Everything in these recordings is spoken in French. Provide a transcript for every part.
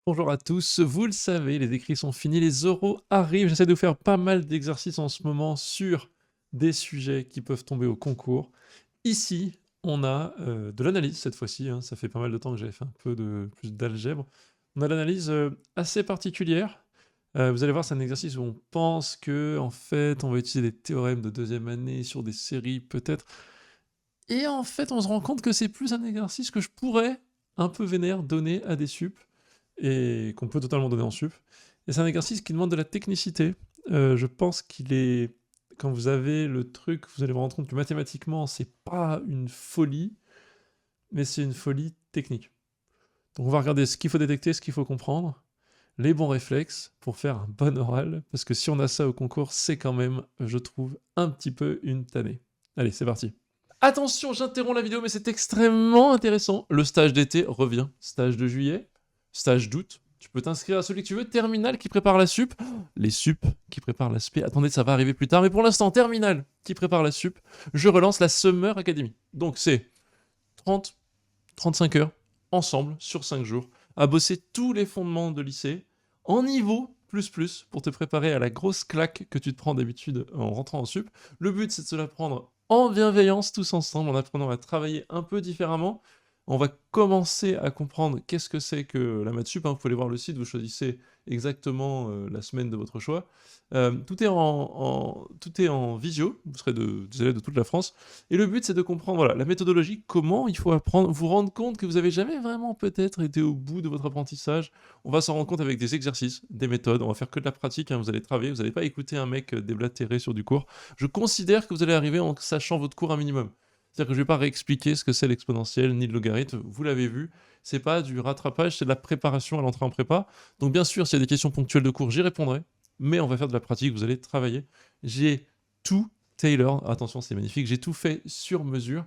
Bonjour à tous, vous le savez, les écrits sont finis, les oraux arrivent. J'essaie de vous faire pas mal d'exercices en ce moment sur des sujets qui peuvent tomber au concours. Ici, on a de l'analyse cette fois-ci, hein, ça fait pas mal de temps que j'avais fait un peu de plus d'algèbre. On a l'analyse assez particulière. Vous allez voir, c'est un exercice où on pense que en fait, on va utiliser des théorèmes de deuxième année sur des séries peut-être. Et en fait, on se rend compte que c'est plus un exercice que je pourrais, un peu vénère, donner à des sup et qu'on peut totalement donner en sup. Et c'est un exercice qui demande de la technicité. Je pense qu'il est... Quand vous avez le truc, vous allez vous rendre compte que mathématiquement, c'est pas une folie, mais c'est une folie technique. Donc on va regarder ce qu'il faut détecter, ce qu'il faut comprendre, les bons réflexes pour faire un bon oral, parce que si on a ça au concours, c'est quand même, je trouve, un petit peu une tannée. Allez, c'est parti. Attention, j'interromps la vidéo, mais c'est extrêmement intéressant. Le stage d'été revient. Stage de juillet, stage d'août. Tu peux t'inscrire à celui que tu veux. Terminal qui prépare la sup. Les sup qui préparent la spé. Attendez, ça va arriver plus tard. Mais pour l'instant, terminal qui prépare la sup. Je relance la Summer Academy. Donc c'est 30, 35 heures ensemble sur 5 jours à bosser tous les fondements de lycée en niveau plus pour te préparer à la grosse claque que tu te prends d'habitude en rentrant en sup. Le but, c'est de se la prendre en bienveillance tous ensemble, en apprenant à travailler un peu différemment. On va commencer à comprendre qu'est-ce que c'est que la maths sup, hein. Vous pouvez aller voir le site, vous choisissez exactement la semaine de votre choix. Tout est en visio, vous serez des élèves de toute la France. Et le but, c'est de comprendre voilà, la méthodologie, comment il faut apprendre, vous rendre compte que vous n'avez jamais vraiment peut-être été au bout de votre apprentissage. On va s'en rendre compte avec des exercices, des méthodes, on va faire que de la pratique, hein, vous allez travailler, vous n'allez pas écouter un mec déblatérer sur du cours. Je considère que vous allez arriver en sachant votre cours un minimum. C'est-à-dire que je ne vais pas réexpliquer ce que c'est l'exponentielle ni le logarithme, vous l'avez vu, c'est pas du rattrapage, c'est de la préparation à l'entrée en prépa. Donc bien sûr, s'il y a des questions ponctuelles de cours, j'y répondrai, mais on va faire de la pratique, vous allez travailler. J'ai tout Taylor, attention c'est magnifique, j'ai tout fait sur mesure.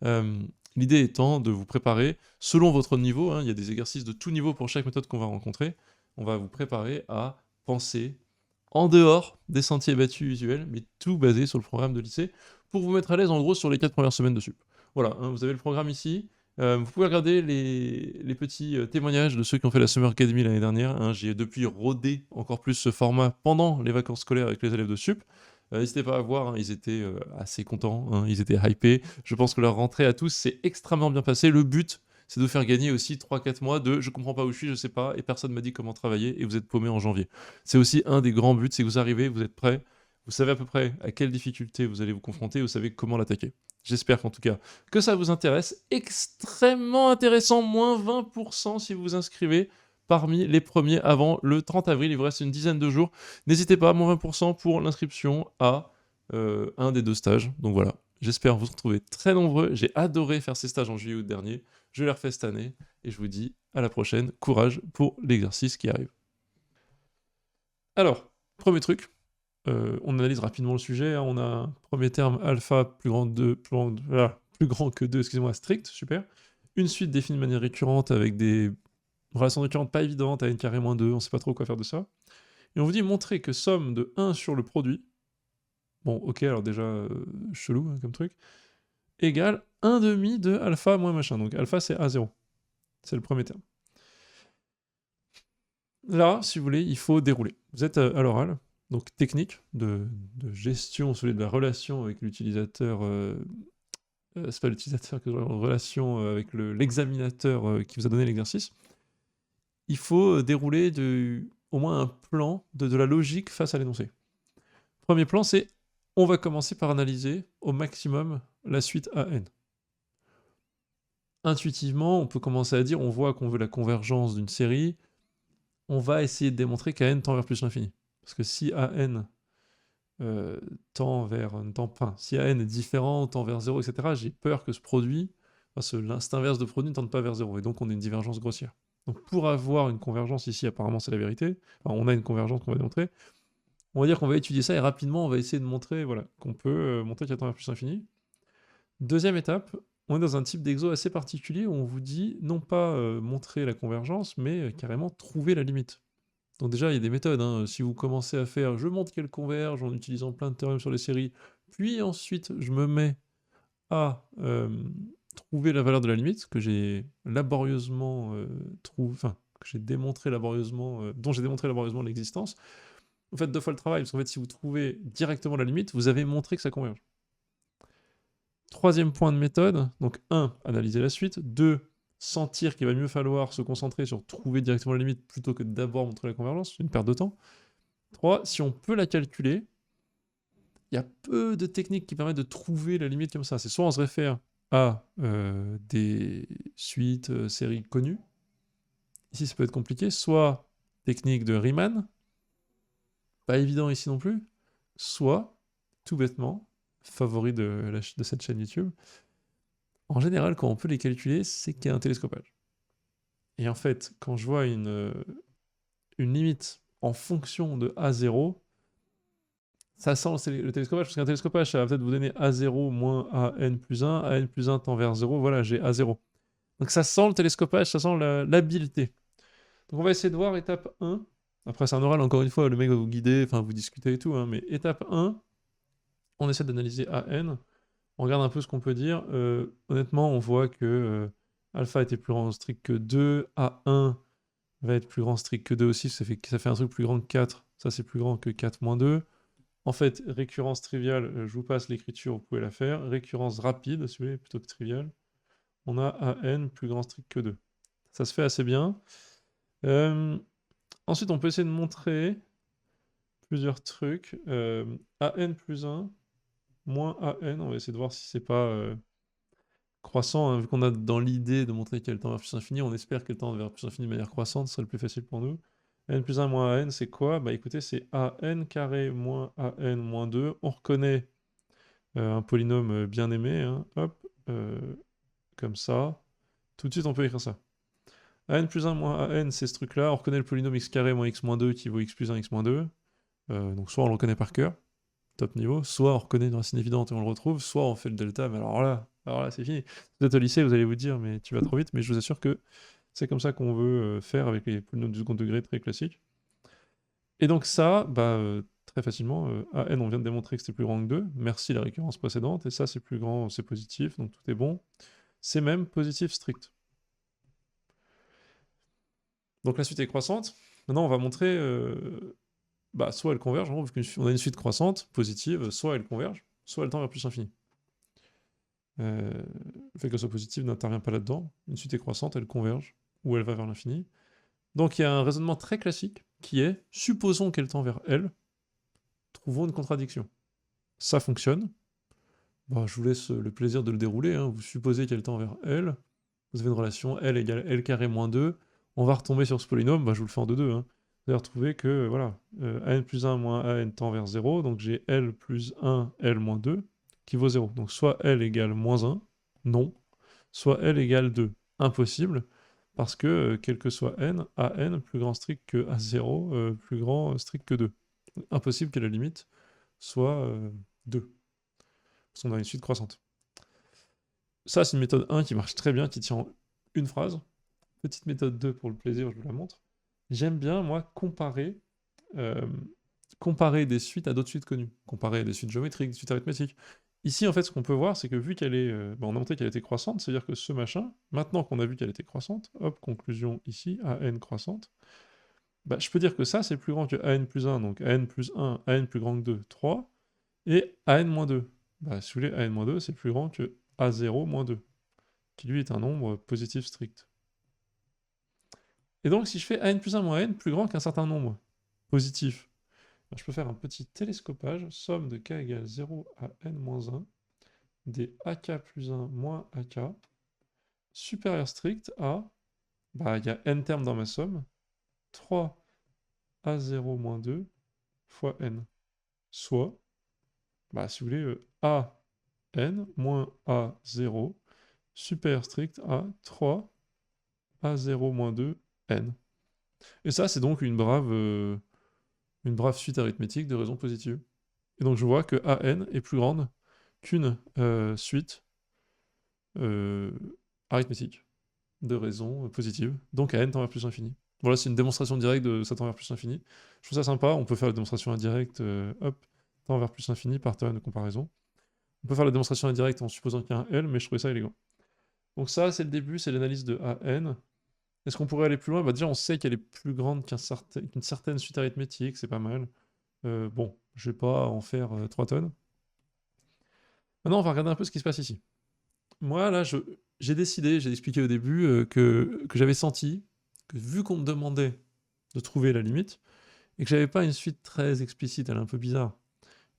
Euh, L'idée étant de vous préparer selon votre niveau, hein, il y a des exercices de tout niveau pour chaque méthode qu'on va rencontrer. On va vous préparer à penser en dehors des sentiers battus usuels, mais tout basé sur le programme de lycée, pour vous mettre à l'aise en gros sur les 4 premières semaines de sup. Voilà, hein, vous avez le programme ici. Vous pouvez regarder les petits témoignages de ceux qui ont fait la Summer Academy l'année dernière, hein. J'ai depuis rodé encore plus ce format pendant les vacances scolaires avec les élèves de sup. N'hésitez pas à voir, hein, ils étaient assez contents, hein, ils étaient hypés. Je pense que leur rentrée à tous s'est extrêmement bien passée. Le but, c'est de vous faire gagner aussi 3-4 mois de je comprends pas où je suis, je sais pas, et personne m'a dit comment travailler, et vous êtes paumé en janvier. C'est aussi un des grands buts, c'est que vous arrivez, vous êtes prêts, vous savez à peu près à quelle difficulté vous allez vous confronter, vous savez comment l'attaquer. J'espère qu'en tout cas que ça vous intéresse. Extrêmement intéressant, moins 20% si vous vous inscrivez parmi les premiers avant le 30 avril. Il vous reste une dizaine de jours. N'hésitez pas, moins 20% pour l'inscription à un des deux stages. Donc voilà, j'espère vous retrouver très nombreux. J'ai adoré faire ces stages en juillet août dernier. Je les refais cette année et je vous dis à la prochaine. Courage pour l'exercice qui arrive. Alors, premier truc, on analyse rapidement le sujet, hein. On a un premier terme alpha plus grand, plus grand que 2, excusez-moi, strict, super. Une suite définie de manière récurrente avec des relations récurrentes pas évidentes, à n carré moins 2, on sait pas trop quoi faire de ça. Et on vous dit montrer que somme de 1 sur le produit, bon ok, alors déjà chelou hein, comme truc, égale 1 demi de alpha moins machin. Donc alpha c'est A0. C'est le premier terme. Là, si vous voulez, il faut dérouler. Vous êtes à l'oral, donc technique de gestion de la relation avec l'utilisateur. C'est pas l'utilisateur que en relation avec l'examinateur qui vous a donné l'exercice. Il faut dérouler au moins un plan de la logique face à l'énoncé. Premier plan, c'est on va commencer par analyser au maximum la suite AN. Intuitivement, on peut commencer à dire, on voit qu'on veut la convergence d'une série, on va essayer de démontrer qu'AN tend vers plus l'infini. Parce que si AN tend vers... Enfin, si AN est différent, tend vers 0, etc., j'ai peur que ce produit, cet inverse de produit ne tende pas vers 0, et donc on a une divergence grossière. Donc pour avoir une convergence ici, apparemment c'est la vérité, enfin, on a une convergence qu'on va démontrer, on va dire qu'on va étudier ça, et rapidement on va essayer de montrer voilà, qu'on peut montrer qu'il tend vers plus l'infini. Deuxième étape, on est dans un type d'exo assez particulier où on vous dit non pas montrer la convergence, mais carrément trouver la limite. Donc déjà, il y a des méthodes, hein. Si vous commencez à faire je montre qu'elle converge en utilisant plein de théorèmes sur les séries, puis ensuite je me mets à trouver la valeur de la limite, que j'ai laborieusement que j'ai démontré laborieusement, dont j'ai démontré laborieusement l'existence, vous faites 2 fois le travail, parce qu'en fait, si vous trouvez directement la limite, vous avez montré que ça converge. Troisième point de méthode, donc 1, analyser la suite, 2, sentir qu'il va mieux falloir se concentrer sur trouver directement la limite plutôt que d'abord montrer la convergence, c'est une perte de temps. 3, si on peut la calculer, il y a peu de techniques qui permettent de trouver la limite comme ça. C'est soit on se réfère à des suites, séries connues, ici ça peut être compliqué, soit technique de Riemann, pas évident ici non plus, soit, tout bêtement, favori de cette chaîne YouTube, en général, quand on peut les calculer, c'est qu'il y a un télescopage. Et en fait, quand je vois une limite en fonction de A0, ça sent le télescopage, parce qu'un télescopage, ça va peut-être vous donner A0 moins AN plus 1, AN plus 1 tend vers 0, voilà, j'ai A0. Donc ça sent le télescopage, ça sent l'habileté. Donc on va essayer de voir étape 1. Après, c'est un oral, encore une fois, le mec va vous guider, enfin vous discutez et tout, hein, mais étape 1, on essaie d'analyser AN, on regarde un peu ce qu'on peut dire. Honnêtement, on voit que alpha était plus grand strict que 2, A1 va être plus grand strict que 2 aussi, ça fait un truc plus grand que 4, ça c'est plus grand que 4 moins 2. En fait, récurrence triviale, je vous passe l'écriture, vous pouvez la faire. Récurrence rapide, si vous voulez, plutôt que triviale. On a AN plus grand strict que 2. Ça se fait assez bien. Ensuite, on peut essayer de montrer plusieurs trucs. AN plus 1, moins AN, on va essayer de voir si c'est pas croissant, hein, vu qu'on a dans l'idée de montrer qu'elle tend vers plus infini, on espère qu'elle tend vers plus infini de manière croissante, ce serait le plus facile pour nous. N plus 1 moins AN, c'est quoi? Bah écoutez, c'est AN carré moins AN moins 2. On reconnaît un polynôme bien aimé, hein. Hop, comme ça. Tout de suite, on peut écrire ça. AN plus 1 moins AN, c'est ce truc-là. On reconnaît le polynôme x carré moins x moins 2 qui vaut x plus 1, x moins 2. Donc soit on le reconnaît par cœur, top niveau, soit on reconnaît une racine évidente et on le retrouve, soit on fait le delta, mais alors là c'est fini. Si vous êtes au lycée, vous allez vous dire, mais tu vas trop vite, mais je vous assure que c'est comme ça qu'on veut faire avec les polynômes du second degré très classiques. Et donc ça, bah, très facilement, AN, on vient de démontrer que c'était plus grand que 2, merci la récurrence précédente, et ça c'est plus grand, c'est positif, donc tout est bon. C'est même positif strict. Donc la suite est croissante. Maintenant on va montrer, bah, soit elle converge, vu qu'on a une suite croissante, positive, soit elle converge, soit elle tend vers plus infini. Le fait qu'elle soit positive n'intervient pas là-dedans. Une suite est croissante, elle converge, ou elle va vers l'infini. Donc il y a un raisonnement très classique qui est, supposons qu'elle tend vers L, trouvons une contradiction. Ça fonctionne. Bah, je vous laisse le plaisir de le dérouler, hein. Vous supposez qu'elle tend vers L, vous avez une relation L égale L carré moins 2, on va retomber sur ce polynôme, bah, je vous le fais en 2-2. Hein. Vous allez retrouver que, voilà, AN plus 1 moins AN tend vers 0, donc j'ai L plus 1, L moins 2, qui vaut 0. Donc soit L égale moins 1, non, soit L égale 2, impossible, parce que, quel que soit N, AN plus grand strict que A0, plus grand strict que 2. Impossible que la limite soit 2, parce qu'on a une suite croissante. Ça, c'est une méthode 1 qui marche très bien, qui tient en une phrase. Petite méthode 2 pour le plaisir, je vous la montre. J'aime bien, moi, comparer des suites à d'autres suites connues. Comparer à des suites géométriques, des suites arithmétiques. Ici, en fait, ce qu'on peut voir, c'est que vu qu'elle est... on a montré qu'elle était croissante, c'est-à-dire que ce machin, maintenant qu'on a vu qu'elle était croissante, hop, conclusion ici, AN croissante, bah, je peux dire que ça, c'est plus grand que AN plus 1, donc AN plus 1, AN plus grand que 2, 3, et AN moins 2. Bah, si vous voulez, AN moins 2, c'est plus grand que A0 moins 2, qui lui est un nombre positif strict. Et donc, si je fais AN plus 1 moins N plus grand qu'un certain nombre positif, je peux faire un petit télescopage, somme de k égale 0 à n moins 1, des ak plus 1 moins ak, supérieur strict à, bah, il y a n termes dans ma somme, 3 a0 moins 2 fois n, soit, bah, si vous voulez, a n moins a0, supérieur strict à 3 a0 moins 2 n. Et ça, c'est donc une brave suite arithmétique de raisons positives. Et donc je vois que AN est plus grande qu'une suite arithmétique de raisons positives. Donc AN tend vers plus infini. Voilà, c'est une démonstration directe de ça tend vers plus infini. Je trouve ça sympa, on peut faire la démonstration indirecte, hop, tend vers plus infini par théorème de comparaison. On peut faire la démonstration indirecte en supposant qu'il y a un L, mais je trouvais ça élégant. Donc ça, c'est le début, c'est l'analyse de AN. Est-ce qu'on pourrait aller plus loin? Bah, déjà, on sait qu'elle est plus grande qu'une certaine suite arithmétique, c'est pas mal. Bon, je vais pas en faire 3 tonnes. Maintenant, on va regarder un peu ce qui se passe ici. Moi, là, j'ai décidé, j'ai expliqué au début, que j'avais senti que vu qu'on me demandait de trouver la limite, et que j'avais pas une suite très explicite, elle est un peu bizarre,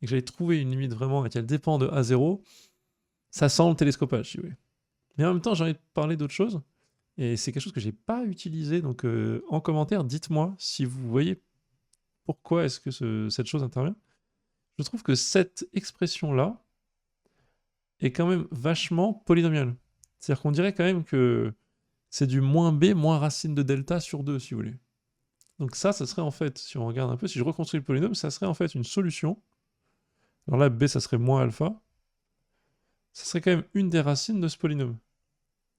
et que j'avais trouvé une limite vraiment et qu'elle dépend de A0, ça sent le télescopage, si vous voulez. Mais en même temps, j'ai envie de parler d'autre chose, et c'est quelque chose que j'ai pas utilisé, donc en commentaire, dites-moi si vous voyez pourquoi est-ce que cette chose intervient. Je trouve que cette expression-là est quand même vachement polynomiale. C'est-à-dire qu'on dirait quand même que c'est du moins b moins racine de delta sur 2, si vous voulez. Donc ça serait en fait, si on regarde un peu, si je reconstruis le polynôme, ça serait en fait une solution. Alors là, b, ça serait moins alpha. Ça serait quand même une des racines de ce polynôme.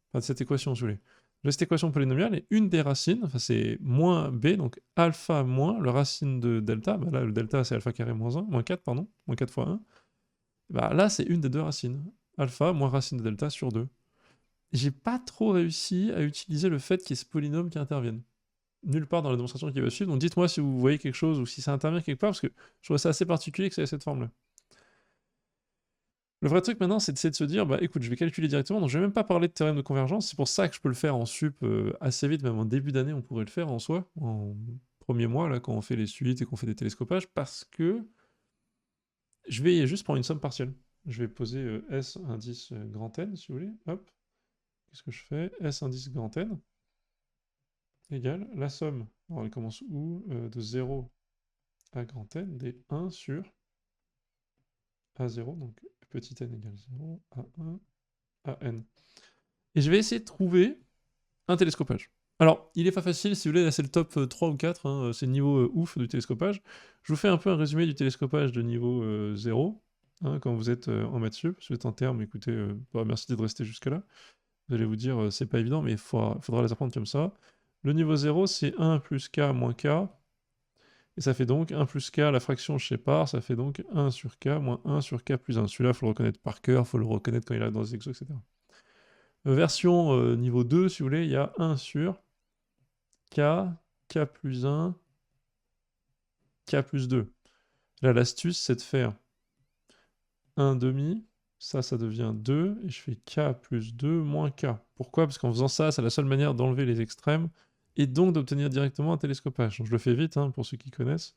Enfin, de cette équation, si vous voulez. J'ai cette équation polynomiale, et une des racines, enfin c'est moins b, donc alpha moins le racine de delta, bah là le delta c'est alpha carré moins 1, moins 4, pardon, moins 4 fois 1. Bah là c'est une des deux racines. Alpha moins racine de delta sur 2. J'ai pas trop réussi à utiliser le fait qu'il y ait ce polynôme qui intervienne. Nulle part dans la démonstration qui va suivre, donc dites-moi si vous voyez quelque chose ou si ça intervient quelque part, parce que je trouve ça assez particulier que ça ait cette forme-là. Le vrai truc maintenant, c'est d'essayer de se dire, bah écoute, je vais calculer directement, donc je vais même pas parler de théorème de convergence, c'est pour ça que je peux le faire en sup assez vite, même en début d'année, on pourrait le faire en soi, en premier mois, là, quand on fait les suites et qu'on fait des télescopages, parce que je vais juste prendre une somme partielle. Je vais poser S indice grand N, si vous voulez, hop, qu'est-ce que je fais? S indice grand N égale la somme, alors elle commence où? De 0 à grand N, des 1 sur A0, donc petit n égale 0, A1, AN. Et je vais essayer de trouver un télescopage. Alors, il est pas facile, si vous voulez, là c'est le top 3 ou 4, hein, c'est le niveau ouf du télescopage. Je vous fais un peu un résumé du télescopage de niveau 0, hein, quand vous êtes en maths sup. Si vous êtes en termes, écoutez, bah, merci de rester jusque-là. Vous allez vous dire, c'est pas évident, mais il faudra les apprendre comme ça. Le niveau 0, c'est 1 plus k moins k, et ça fait donc 1 plus k, la fraction je sépare, ça fait donc 1 sur k moins 1 sur k plus 1. Celui-là, il faut le reconnaître par cœur, il faut le reconnaître quand il arrive dans les exos, etc. Version niveau 2, si vous voulez, il y a 1 sur k, k plus 1, k plus 2. Là, l'astuce, c'est de faire 1 demi, ça devient 2, et je fais k plus 2 moins k. Pourquoi? Parce qu'en faisant ça, c'est la seule manière d'enlever les extrêmes, et donc d'obtenir directement un télescopage. Donc, je le fais vite, hein, pour ceux qui connaissent.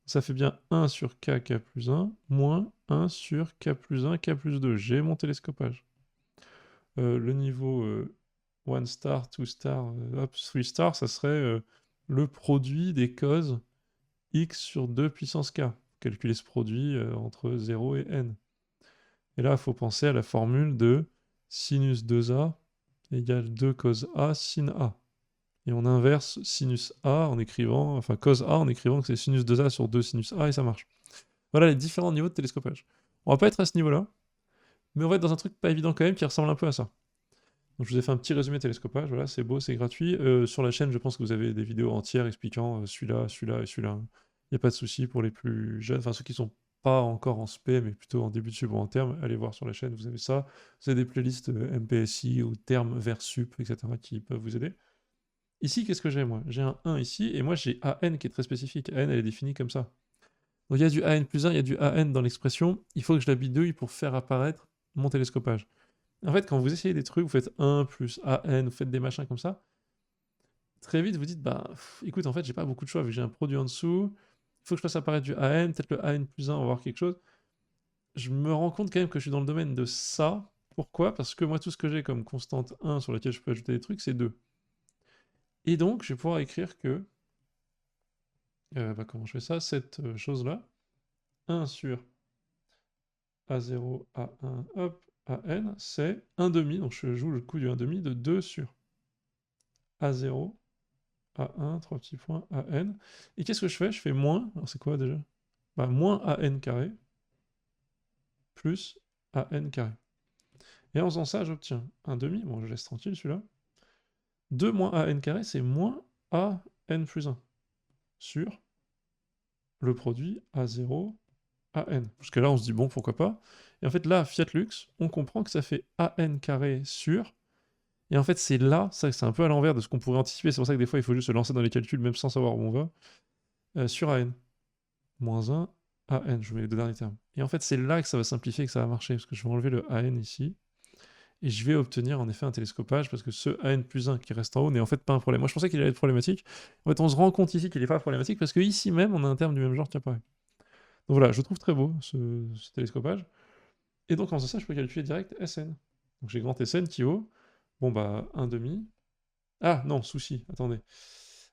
Ça fait bien 1 sur k, k plus 1, moins 1 sur k plus 1, k plus 2. J'ai mon télescopage. Le niveau 1 star, 2 star, 3 star, ça serait le produit des causes x sur 2 puissance k. Calculer ce produit entre 0 et n. Et là, il faut penser à la formule de sinus 2a égale 2 cos a sin a. Et on inverse sinus a en écrivant, enfin cos a en écrivant que c'est sinus 2a sur 2 sinus a, et ça marche. Voilà les différents niveaux de télescopage. On va pas être à ce niveau-là, mais on va être dans un truc pas évident quand même qui ressemble un peu à ça. Donc je vous ai fait un petit résumé télescopage, voilà, c'est beau, c'est gratuit. Sur la chaîne, je pense que vous avez des vidéos entières expliquant celui-là, celui-là et celui-là. Il n'y a pas de souci pour les plus jeunes, enfin ceux qui sont pas encore en SP, mais plutôt en début de sup ou en terme, allez voir sur la chaîne, vous avez ça. Vous avez des playlists MPSI ou termes vers sup, etc. qui peuvent vous aider. Ici, qu'est-ce que j'ai moi? J'ai un 1 ici, et moi j'ai AN qui est très spécifique. AN, elle est définie comme ça. Donc il y a du AN plus 1, il y a du AN dans l'expression. Il faut que je la bidouille pour faire apparaître mon télescopage. En fait, quand vous essayez des trucs, vous faites 1 plus AN, vous faites des machins comme ça, très vite vous dites, bah écoute, en fait, j'ai pas beaucoup de choix, vu que j'ai un produit en dessous, il faut que je fasse apparaître du AN, peut-être le AN plus 1, on va voir quelque chose. Je me rends compte quand même que je suis dans le domaine de ça. Pourquoi? Parce que moi, tout ce que j'ai comme constante 1 sur laquelle je peux ajouter des trucs, c'est 2. Et donc, je vais pouvoir écrire que, comment je fais ça? Cette chose-là, 1 sur A0, A1, hop, AN, c'est 1 demi, donc je joue le coup du 1 demi de 2 sur A0, A1, 3 petits points, AN. Et qu'est-ce que je fais? Je fais moins, alors c'est quoi déjà? Bah, moins AN carré, plus AN carré. Et en faisant ça, j'obtiens un demi, bon je laisse tranquille celui-là. 2 moins AN carré, c'est moins AN plus 1, sur le produit A0, AN. Jusqu'à là, on se dit, bon, pourquoi pas. Et en fait, là, fiat lux, on comprend que ça fait AN carré sur Et en fait, c'est là, ça c'est un peu à l'envers de ce qu'on pourrait anticiper. C'est pour ça que des fois, il faut juste se lancer dans les calculs, même sans savoir où on va. Sur AN. Moins 1, AN, je mets les deux derniers termes. Et en fait, c'est là que ça va simplifier et que ça va marcher, parce que je vais enlever le AN ici. Et je vais obtenir en effet un télescopage, parce que ce AN plus 1 qui reste en haut n'est en fait pas un problème. Moi, je pensais qu'il allait être problématique. En fait, on se rend compte ici qu'il n'est pas problématique, parce que ici même, on a un terme du même genre qui apparaît. Donc voilà, je trouve très beau ce télescopage. Et donc en faisant ça, je peux calculer direct SN. Donc j'ai grand SN qui vaut, bon bah, 1 demi. Ah non, souci, attendez.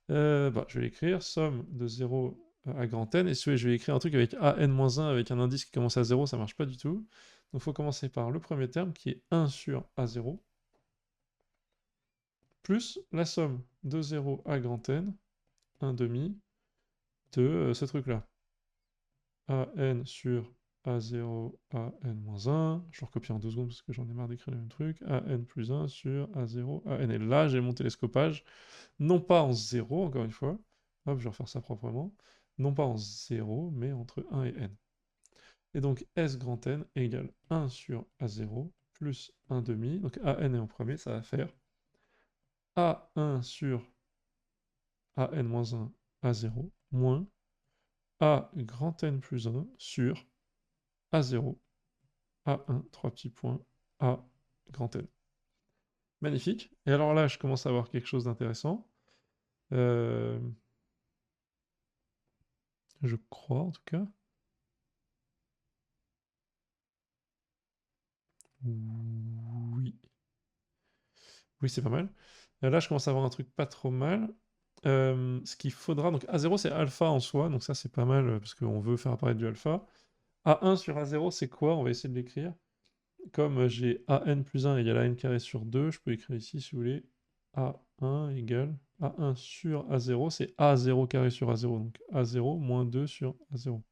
Je vais l'écrire, somme de 0 à grand N, et si vous voulez, je vais écrire un truc avec AN-1 avec un indice qui commence à 0, ça marche pas du tout. Donc il faut commencer par le premier terme qui est 1 sur A0, plus la somme de 0 à grand N, 1 demi, de ce truc-là. AN sur A0, AN-1, je recopie en 2 secondes parce que j'en ai marre d'écrire le même truc, AN plus 1 sur A0, AN, et là j'ai mon télescopage, non pas en 0, encore une fois, hop, je vais refaire ça proprement, non pas en 0, mais entre 1 et n. Et donc S grand N égale 1 sur A0 plus 1 demi, donc AN est en premier, ça va faire A1 sur AN-1 A0 moins A grand N plus 1 sur A0 A1, 3 petits points, A grand N. Magnifique. Et alors là, je commence à avoir quelque chose d'intéressant. Je crois, en tout cas. Oui. Oui, c'est pas mal. Là, je commence à avoir un truc pas trop mal. Ce qu'il faudra, donc A0, c'est alpha en soi, donc ça, c'est pas mal, parce qu'on veut faire apparaître du alpha. A1 sur A0, c'est quoi? On va essayer de l'écrire. Comme j'ai AN plus 1 égale AN carré sur 2, je peux écrire ici, si vous voulez, A1 égale A1 sur A0, c'est A0 carré sur A0, donc A0 moins 2 sur A0.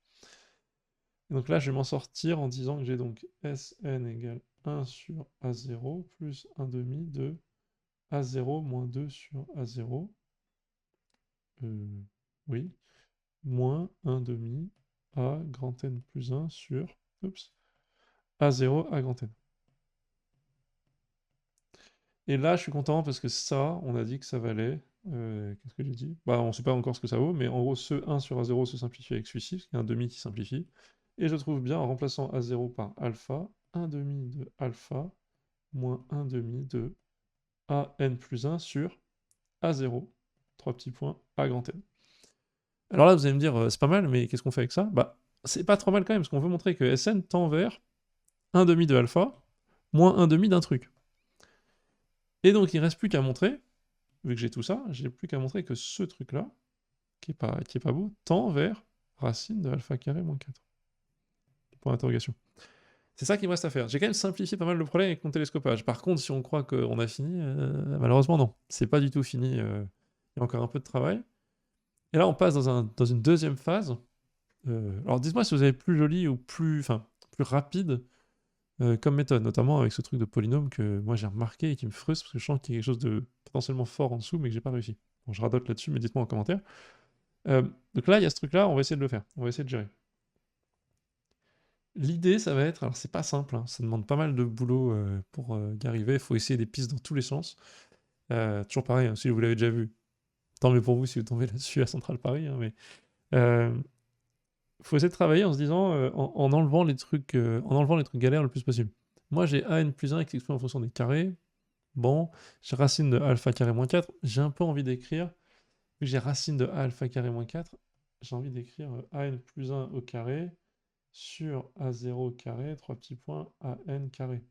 Et donc là, je vais m'en sortir en disant que j'ai donc Sn égale 1 sur A0 plus 1 demi de A0 moins 2 sur A0. Oui, moins 1 demi A grand N plus 1 sur oups, A0 A grand N. Et là, je suis content parce que ça, on a dit que ça valait. Qu'est-ce que j'ai dit? Bah, on ne sait pas encore ce que ça vaut, mais en gros, ce 1 sur A0 se simplifie avec celui-ci, parce qu'il y a un demi qui simplifie. Et je trouve bien, en remplaçant A0 par alpha, 1 demi de alpha moins 1 demi de AN plus 1 sur A0. 3 petits points, A grand N. Alors là, vous allez me dire, c'est pas mal, mais qu'est-ce qu'on fait avec ça? Bah, c'est pas trop mal quand même, parce qu'on veut montrer que Sn tend vers 1 demi de alpha moins 1 demi d'un truc. Et donc, il reste plus qu'à montrer, vu que j'ai tout ça, j'ai plus qu'à montrer que ce truc-là, qui est pas beau, tend vers racine de alpha carré moins 4. Point d'interrogation. C'est ça qu'il me reste à faire. J'ai quand même simplifié pas mal le problème avec mon télescopage. Par contre, si on croit qu'on a fini, malheureusement non. C'est pas du tout fini. Il y a encore un peu de travail. Et là, on passe dans une deuxième phase. Alors dites-moi si vous avez plus joli ou plus rapide comme méthode, notamment avec ce truc de polynôme que moi j'ai remarqué et qui me frustre parce que je sens qu'il y a quelque chose de potentiellement fort en dessous mais que j'ai pas réussi. Bon, je radote là-dessus, mais dites-moi en commentaire. Donc là, il y a ce truc-là, on va essayer de le faire. On va essayer de gérer. L'idée, ça va être, alors c'est pas simple, hein, ça demande pas mal de boulot pour y arriver, il faut essayer des pistes dans tous les sens. Toujours pareil, hein, si vous l'avez déjà vu, tant mieux pour vous si vous tombez là-dessus à Central Paris, hein, mais faut essayer de travailler en se disant, en enlevant les trucs galères le plus possible. Moi j'ai AN plus 1 qui s'exprime en fonction des carrés, bon, j'ai racine de alpha carré moins 4, j'ai un peu envie d'écrire, vu que j'ai racine de alpha carré moins 4, j'ai envie d'écrire AN plus 1 au carré, sur A0 carré, 3 petits points, AN carré.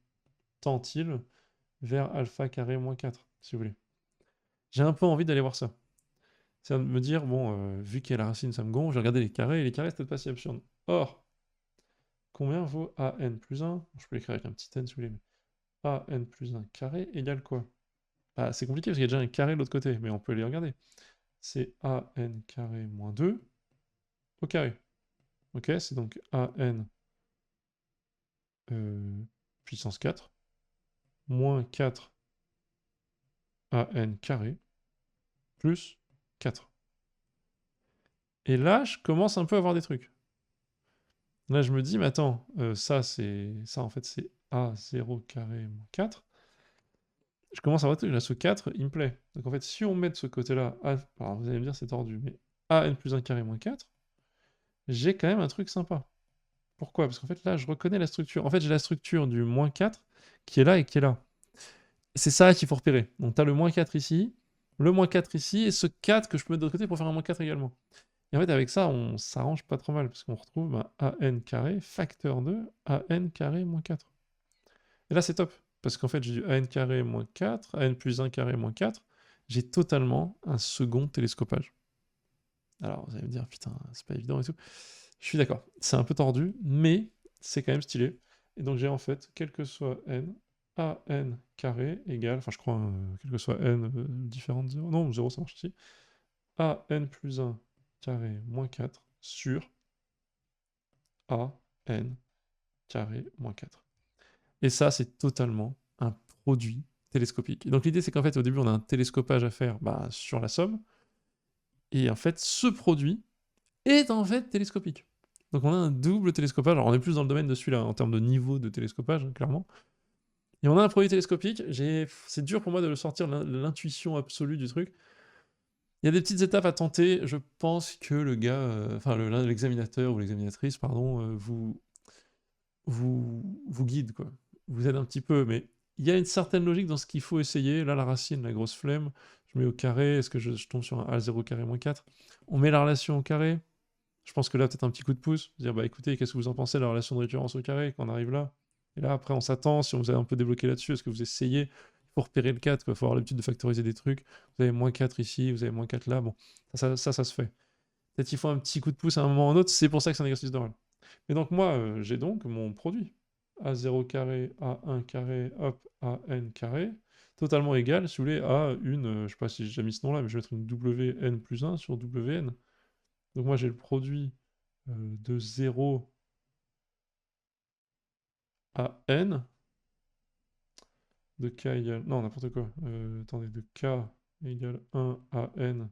Tend-il vers alpha carré moins 4, si vous voulez. J'ai un peu envie d'aller voir ça. C'est de me dire, bon, vu qu'il y a la racine, ça me gonfle, je vais regarder les carrés, et les carrés, c'est peut-être pas si absurde. Or, combien vaut AN plus 1? Je peux l'écrire avec un petit n si vous voulez, mais AN plus 1 carré égale quoi? Bah, c'est compliqué parce qu'il y a déjà un carré de l'autre côté, mais on peut les regarder. C'est AN carré moins 2 au carré. Ok, c'est donc AN puissance 4 moins 4 AN carré plus 4. Et là, je commence un peu à avoir des trucs. Là, je me dis, mais attends, ça en fait, c'est A0 carré moins 4. je commence à voir que là, ce 4, il me plaît. Donc en fait, si on met de ce côté-là, alors vous allez me dire c'est tordu, mais an plus 1 carré moins 4, j'ai quand même un truc sympa. Pourquoi? Parce qu'en fait, là, je reconnais la structure. En fait, j'ai la structure du moins 4 qui est là et qui est là. C'est ça qu'il faut repérer. Donc tu as le moins 4 ici, le moins 4 ici, et ce 4 que je peux mettre de l'autre côté pour faire un moins 4 également. Et en fait, avec ça, on s'arrange pas trop mal, parce qu'on retrouve an carré facteur de an carré moins 4. Et là, c'est top, parce qu'en fait, j'ai du an carré moins 4, an plus 1 carré moins 4. J'ai totalement un second télescopage. Alors, vous allez me dire, putain, c'est pas évident et tout. Je suis d'accord, c'est un peu tordu, mais c'est quand même stylé. Et donc, j'ai en fait, quel que soit n, an carré égale, enfin, je crois, quel que soit n différent de 0, non, 0 ça marche aussi, an plus 1 carré moins 4 sur an carré moins 4. Et ça, c'est totalement un produit télescopique. Et donc l'idée, c'est qu'en fait, au début, on a un télescopage à faire sur la somme. Et en fait, ce produit est en fait télescopique. Donc on a un double télescopage. Alors on est plus dans le domaine de celui-là, en termes de niveau de télescopage, hein, clairement. Et on a un produit télescopique. C'est dur pour moi de le sortir l'intuition absolue du truc. Il y a des petites étapes à tenter. Je pense que le gars, enfin l'examinateur ou l'examinatrice, pardon, vous guide, quoi. Vous aide un petit peu, mais il y a une certaine logique dans ce qu'il faut essayer. Là, la racine, la grosse flemme, je mets au carré. Est-ce que je tombe sur un A0 carré moins 4? On met la relation au carré. Je pense que là, peut-être un petit coup de pouce. Dire, bah écoutez, qu'est-ce que vous en pensez de la relation de récurrence au carré quand on arrive là? Et là, après, on s'attend. Si on vous avez un peu débloqué là-dessus, est-ce que vous essayez? Il faut repérer le 4, il faut avoir l'habitude de factoriser des trucs. Vous avez moins 4 ici, vous avez moins 4 là. Bon, ça se fait. Peut-être qu'il faut un petit coup de pouce à un moment ou à un autre. C'est pour ça que c'est un exercice d'oral. Et donc moi, j'ai donc mon produit. A0 carré, A1 carré, hop, AN carré, totalement égal, si vous voulez, à une, je sais pas si j'ai déjà mis ce nom-là, mais je vais mettre une WN plus 1 sur WN. Donc moi, j'ai le produit de 0 à N, de K égale... Non, n'importe quoi. Attendez, de K égale 1 à N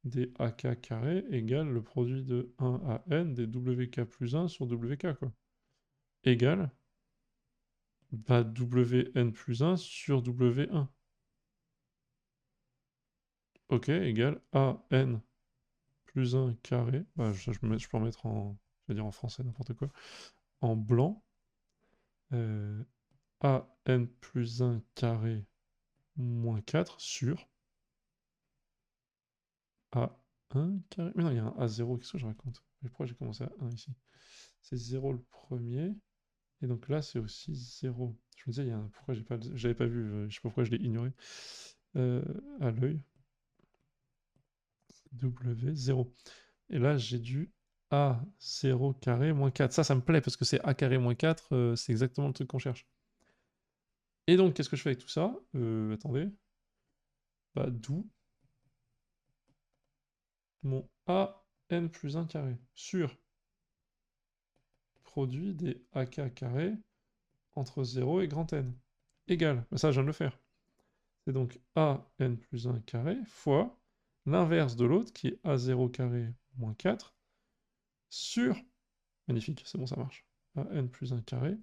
des AK carré égale le produit de 1 à N des WK plus 1 sur WK, quoi. Égale Wn plus 1 sur W1. Ok, égale AN plus 1 carré. Bah, je peux en mettre en... Je vais dire en français, n'importe quoi. En blanc. AN plus 1 carré moins 4 sur A1 carré. Mais non, il y a un A0, qu'est-ce que je raconte? Mais pourquoi j'ai commencé à 1 ici? C'est 0 le premier. Et donc là, c'est aussi 0. Je me disais, il y a un... pourquoi j'avais pas vu, je sais pas pourquoi je l'ai ignoré à l'œil. W0. Et là, j'ai du A0 carré moins 4. Ça me plaît parce que c'est A carré moins 4, c'est exactement le truc qu'on cherche. Et donc, qu'est-ce que je fais avec tout ça? Attendez. Bah, d'où mon AN plus 1 carré sur produit des AK carré entre 0 et grand N. Égal. Bah, ça, je viens de le faire. C'est donc AN plus 1 carré fois l'inverse de l'autre qui est A0 carré moins 4 sur... Magnifique, c'est bon, ça marche. AN plus 1 carré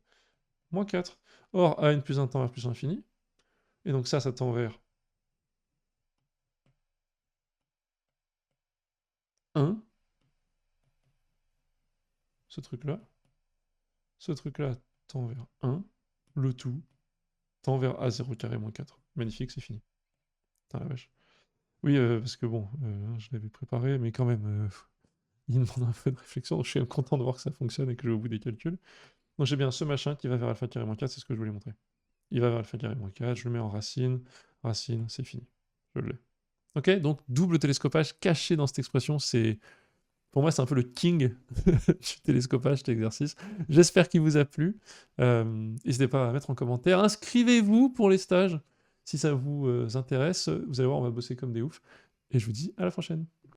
moins 4. Or, AN plus 1 tend vers plus infini. Et donc ça tend vers 1. Ce truc-là. Ce truc-là tend vers 1. Le tout tend vers A0 carré moins 4. Magnifique, c'est fini. Putain la vache. Oui, parce que bon, je l'avais préparé, mais quand même, il demande un peu de réflexion. Donc je suis content de voir que ça fonctionne et que je vais au bout des calculs. Donc j'ai bien ce machin qui va vers alpha carré moins 4, c'est ce que je voulais montrer. Il va vers alpha carré moins 4, je le mets en racine. Racine, c'est fini. Je l'ai. Ok, donc double télescopage caché dans cette expression, c'est... Pour moi, c'est un peu le king du télescopage, cet exercice. J'espère qu'il vous a plu. N'hésitez pas à mettre en commentaire. Inscrivez-vous pour les stages si ça vous intéresse. Vous allez voir, on va bosser comme des oufs. Et je vous dis à la prochaine.